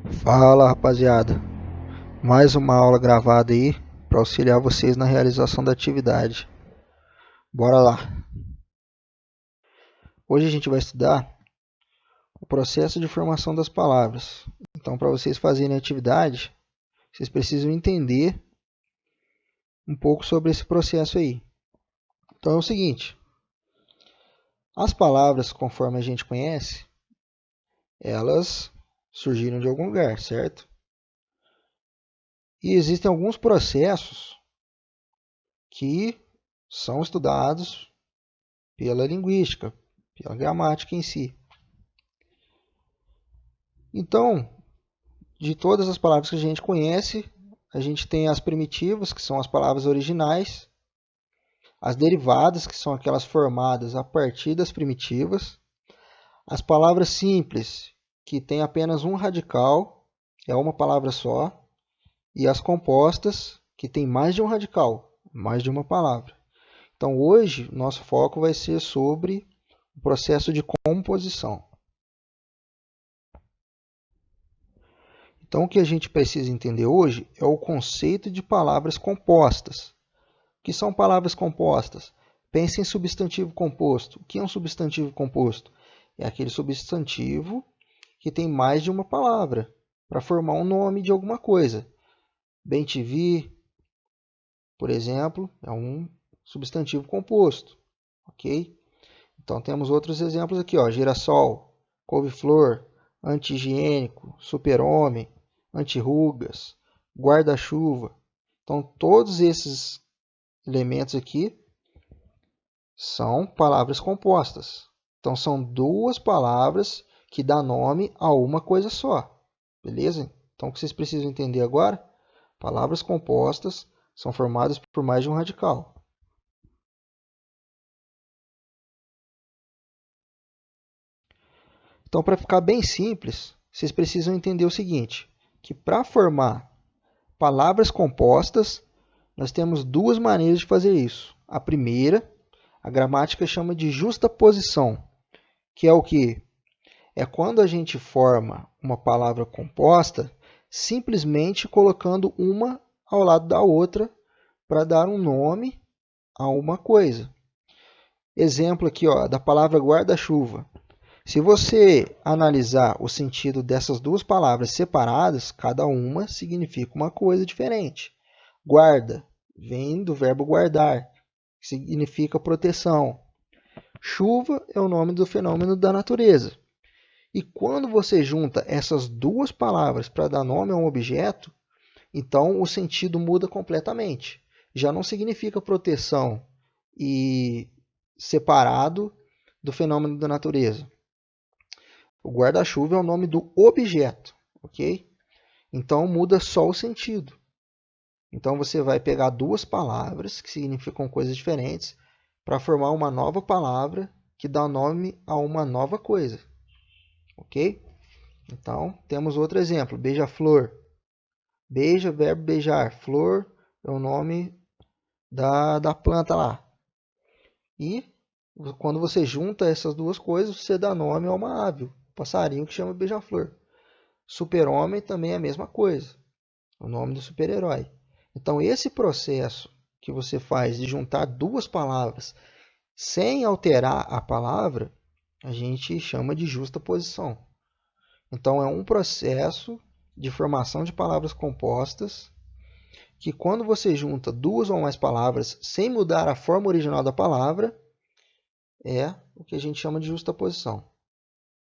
Fala, rapaziada. Mais uma aula gravada aí para auxiliar vocês na realização da atividade. Bora lá. Hoje a gente vai estudar o processo de formação das palavras. Então, para vocês fazerem a atividade, vocês precisam entender um pouco sobre esse processo aí. Então é o seguinte: as palavras, conforme a gente conhece, elas surgiram de algum lugar, certo? E existem alguns processos que são estudados pela linguística, pela gramática em si. Então, de todas as palavras que a gente conhece, a gente tem as primitivas, que são as palavras originais, as derivadas, que são aquelas formadas a partir das primitivas, as palavras simples, que tem apenas um radical, é uma palavra só, e as compostas, que tem mais de um radical, mais de uma palavra. Então, hoje, nosso foco vai ser sobre o processo de composição. Então, o que a gente precisa entender hoje é o conceito de palavras compostas. O que são palavras compostas? Pense em substantivo composto. O que é um substantivo composto? É aquele substantivo que tem mais de uma palavra para formar um nome de alguma coisa. Bem-te-vi, por exemplo, é um substantivo composto. Ok? Então, temos outros exemplos aqui. Girassol, couve-flor, anti-higiênico, super-homem, anti-rugas, guarda-chuva. Então, todos esses elementos aqui são palavras compostas. Então, são duas palavras que dão nome a uma coisa só. Beleza? Então, o que vocês precisam entender agora? Palavras compostas são formadas por mais de um radical. Então, para ficar bem simples, vocês precisam entender o seguinte, que para formar palavras compostas, nós temos duas maneiras de fazer isso. A primeira, a gramática chama de justaposição, que é o quê? É quando a gente forma uma palavra composta simplesmente colocando uma ao lado da outra para dar um nome a uma coisa. Exemplo aqui, da palavra guarda-chuva. Se você analisar o sentido dessas duas palavras separadas, cada uma significa uma coisa diferente. Guarda vem do verbo guardar, que significa proteção. Chuva é o nome do fenômeno da natureza. E quando você junta essas duas palavras para dar nome a um objeto, então o sentido muda completamente. Já não significa proteção e separado do fenômeno da natureza. O guarda-chuva é o nome do objeto, ok? Então muda só o sentido. Então você vai pegar duas palavras que significam coisas diferentes para formar uma nova palavra que dá nome a uma nova coisa, ok? Então temos outro exemplo, beija-flor. Beija, verbo beijar, flor é o nome da planta lá. E quando você junta essas duas coisas, você dá nome a uma ave, um passarinho que chama beija-flor. Super-homem também é a mesma coisa, o nome do super-herói. Então, esse processo que você faz de juntar duas palavras sem alterar a palavra, a gente chama de justaposição. Então, é um processo de formação de palavras compostas que, quando você junta duas ou mais palavras sem mudar a forma original da palavra, é o que a gente chama de justaposição.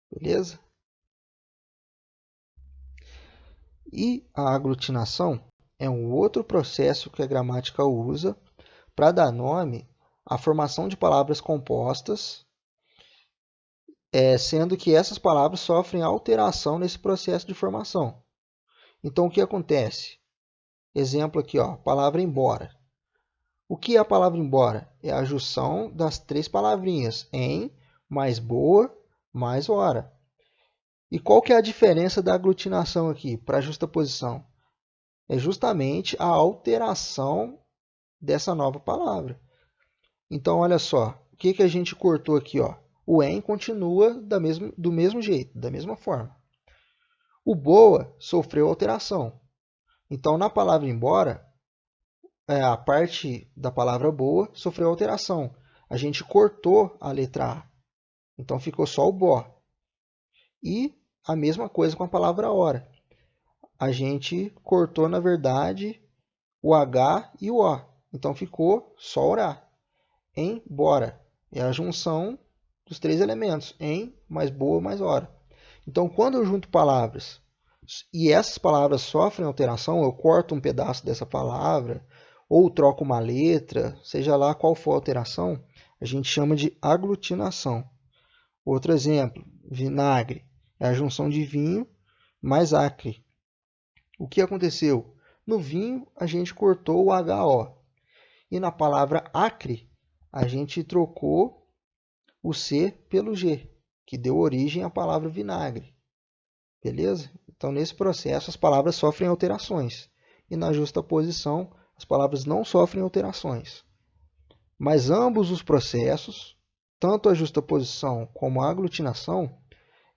Beleza? E a aglutinação é um outro processo que a gramática usa para dar nome à formação de palavras compostas, sendo que essas palavras sofrem alteração nesse processo de formação. Então, o que acontece? Exemplo aqui, palavra embora. O que é a palavra embora? É a junção das três palavrinhas em, mais boa, mais hora. E qual que é a diferença da aglutinação aqui para a justaposição? É justamente a alteração dessa nova palavra. Então, olha só, o que a gente cortou aqui? O em continua do mesmo jeito, da mesma forma. O boa sofreu alteração. Então, na palavra embora, a parte da palavra boa sofreu alteração. A gente cortou a letra A. Então, ficou só o bó. E a mesma coisa com a palavra hora. A gente cortou, na verdade, o H e o O. Então, ficou só orar. Embora. É a junção dos três elementos. Em mais boa mais hora. Então, quando eu junto palavras e essas palavras sofrem alteração, eu corto um pedaço dessa palavra ou troco uma letra, seja lá qual for a alteração, a gente chama de aglutinação. Outro exemplo, vinagre, é a junção de vinho mais acre. O que aconteceu? No vinho, a gente cortou o HO. E na palavra acre, a gente trocou o C pelo G, que deu origem à palavra vinagre. Beleza? Então, nesse processo, as palavras sofrem alterações. E na justaposição, as palavras não sofrem alterações. Mas ambos os processos, tanto a justaposição como a aglutinação,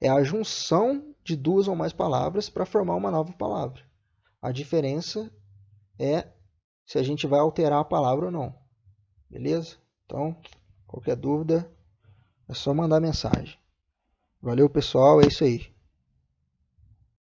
é a junção de duas ou mais palavras para formar uma nova palavra. A diferença é se a gente vai alterar a palavra ou não. Beleza? Então, qualquer dúvida, é só mandar mensagem. Valeu, pessoal. É isso aí.